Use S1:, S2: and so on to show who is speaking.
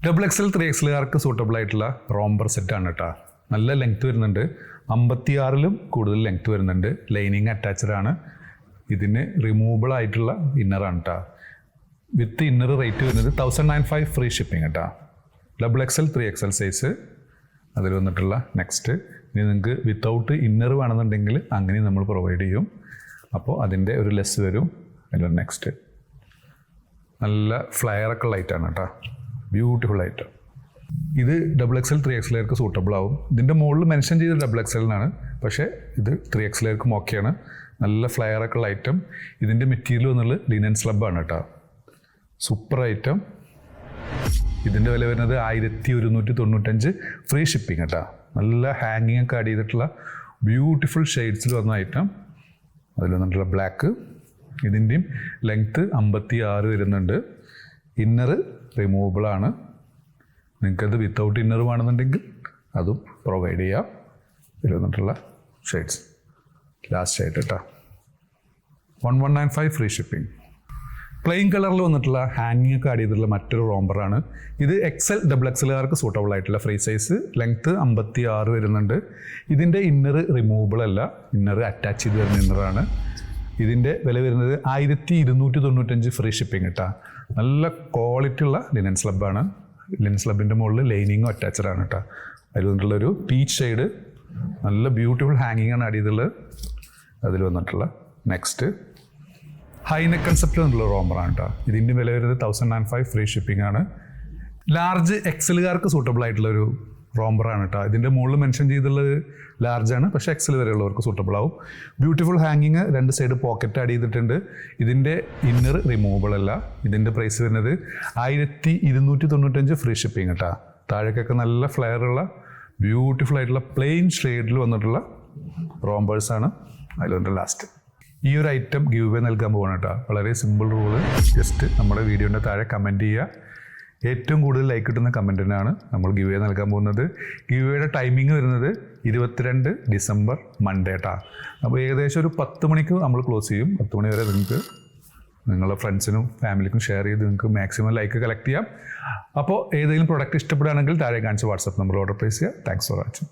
S1: XXL 3XLകാർക്ക് suitable ആയിട്ടുള്ള romper സെറ്റാണ് കേട്ടോ. നല്ല ലെങ്ത് വരുന്നുണ്ട്, 56ലും കൂടുതൽ ലെങ്ത് വരുന്നുണ്ട്. ലൈനിങ് അറ്റാച്ച്ഡ് ആണ്. ഇതിന് റിമൂവബിൾ ആയിട്ടുള്ള ഇന്നറാണ് കേട്ടോ. വിത്ത് ഇന്നർ റേറ്റ് വരുന്നത് 1095 ഫ്രീ ഷിപ്പിംഗ് കേട്ടോ. XXL 3XL സൈസ് അതിൽ വന്നിട്ടുള്ള നെക്സ്റ്റ്. ഇനി നിങ്ങൾക്ക് വിത്തൗട്ട് ഇന്നർ വേണമെന്നുണ്ടെങ്കിൽ അങ്ങനെ നമ്മൾ പ്രൊവൈഡ് ചെയ്യും. അപ്പോൾ അതിൻ്റെ ഒരു ലെസ് വരും. അതിൽ നെക്സ്റ്റ് നല്ല ഫ്ലയറൊക്കെ ലൈറ്റാണ് കേട്ടോ. Beautiful item. ഇത് XXL 3XLകാർക്ക് സൂട്ടബിൾ ആവും. ഇതിൻ്റെ മുകളിൽ മെൻഷൻ ചെയ്ത XXL എന്നാണ്, പക്ഷേ ഇത് 3XLകാർക്കും ഓക്കെയാണ്. നല്ല ഫ്ലയറൊക്കെ ഉള്ള ഐറ്റം. ഇതിൻ്റെ മെറ്റീരിയൽ വന്നുള്ളത് ലിനൻ സ്ലബാണ് കേട്ടോ. Super item. ഇതിൻ്റെ വില വരുന്നത് 1195 ഫ്രീ ഷിപ്പിംഗ് കേട്ടോ. നല്ല ഹാങ്ങിങ് ഒക്കെ ആഡ് ചെയ്തിട്ടുള്ള ബ്യൂട്ടിഫുൾ ഷെയ്ഡ്സിൽ വന്ന ഐറ്റം. അതിൽ വന്നിട്ടുള്ള ബ്ലാക്ക്. ഇതിൻ്റെയും ലെങ്ത്ത് 56 വരുന്നുണ്ട്. ഇന്നർ റിമൂവബിൾ ആണ്. നിങ്ങൾക്കത് വിത്തൗട്ട് ഇന്നർ വേണമെന്നുണ്ടെങ്കിൽ അതും പ്രൊവൈഡ് ചെയ്യാം. ഇതിൽ വന്നിട്ടുള്ള ഷെയ്ഡ്സ് ലാസ്റ്റ് ആയിട്ട് കേട്ടോ. 1195 ഫ്രീ ഷിപ്പിംഗ്. പ്ലെയിൻ കളറിൽ വന്നിട്ടുള്ള ഹാങ്ങിങ് ഒക്കെ ആഡ് ചെയ്തിട്ടുള്ള മറ്റൊരു റോംബറാണ് ഇത്. XXLകാർക്ക് സൂട്ടബിൾ ആയിട്ടുള്ള ഫ്രീ സൈസ്. ലെങ്ത്ത് 56 വരുന്നുണ്ട്. ഇതിൻ്റെ ഇന്നർ റിമൂവബിൾ അല്ല, ഇന്നർ അറ്റാച്ച് ചെയ്ത് വരുന്ന ഇന്നറാണ്. ഇതിൻ്റെ വില വരുന്നത് 1295 ഫ്രീ ഷിപ്പിംഗ് കേട്ടോ. നല്ല ക്വാളിറ്റി ഉള്ള ലിനൻ സ്ലബാണ്. ലിനൻ സ്ലബിൻ്റെ മുകളിൽ ലൈനിങ്ങും അറ്റാച്ച്ഡ് ആണ് കേട്ടോ. അതിൽ വന്നിട്ടുള്ളൊരു പീച്ച് ഷെയ്ഡ് നല്ല ബ്യൂട്ടിഫുൾ ഹാങ്ങിങ് ആണ് ആഡ് ചെയ്തിട്ടുള്ളത്. അതിൽ വന്നിട്ടുള്ള നെക്സ്റ്റ് ഹൈനെക്ക് കൺസെപ്റ്റ് എന്നുള്ള റോംബറാണ് കേട്ടോ. ഇതിൻ്റെ വില വരുന്നത് 1095 ഫ്രീ ഷിപ്പിംഗ് ആണ്. ലാർജ് XLകാർക്ക് സൂട്ടബിൾ ആയിട്ടുള്ള ഒരു റോംബറാണ് കേട്ടോ. ഇതിൻ്റെ മുകളിൽ മെൻഷൻ ചെയ്തിട്ടുള്ളത് ലാർജാണ്, പക്ഷേ XL വരെയുള്ളവർക്ക് സൂട്ടബിൾ ആവും. ബ്യൂട്ടിഫുൾ ഹാങ്ങിങ്, 2 സൈഡ് പോക്കറ്റ് ആഡ് ചെയ്തിട്ടുണ്ട്. ഇതിൻ്റെ ഇന്നർ റിമൂവബിൾ അല്ല. ഇതിൻ്റെ പ്രൈസ് വരുന്നത് 1295 ഫ്രീ ഷിപ്പിംഗ് കേട്ടോ. താഴേക്കൊക്കെ നല്ല ഫ്ലെയറുള്ള ബ്യൂട്ടിഫുൾ ആയിട്ടുള്ള പ്ലെയിൻ ഷെയ്ഡിൽ വന്നിട്ടുള്ള റോംബേഴ്സാണ്. അതിലുണ്ട് ലാസ്റ്റ്. ഈ ഒരു ഐറ്റം ഗിവ് അവേ നൽകാൻ പോകണം കേട്ടോ. വളരെ സിമ്പിൾ റൂള്. ജസ്റ്റ് നമ്മുടെ വീഡിയോൻ്റെ താഴെ കമൻറ്റ് ചെയ്യുക. ഏറ്റവും കൂടുതൽ ലൈക്ക് കിട്ടുന്ന കമൻറ്റിനാണ് നമ്മൾ ഗിവ് അവേ നൽകാൻ പോകുന്നത്. ഗിവ് അവേയുടെ ടൈമിംഗ് വരുന്നത് 22 ഡിസംബർ മൺഡേ കേട്ടോ. അപ്പോൾ ഏകദേശം ഒരു 10 മണിക്ക് നമ്മൾ ക്ലോസ് ചെയ്യും. 10 മണി വരെ നിങ്ങൾക്ക് നിങ്ങളുടെ ഫ്രണ്ട്സിനും ഫാമിലിക്കും ഷെയർ ചെയ്ത് നിങ്ങൾക്ക് മാക്സിമം ലൈക്ക് കളക്ട് ചെയ്യാം. അപ്പോൾ ഏതെങ്കിലും പ്രൊഡക്റ്റ് ഇഷ്ടപ്പെടുകയാണെങ്കിൽ താഴെ കാണിച്ച വാട്സപ്പ് നമ്പർ ഓർഡർ പ്ലേസ് ചെയ്യുക. Thanks for watching.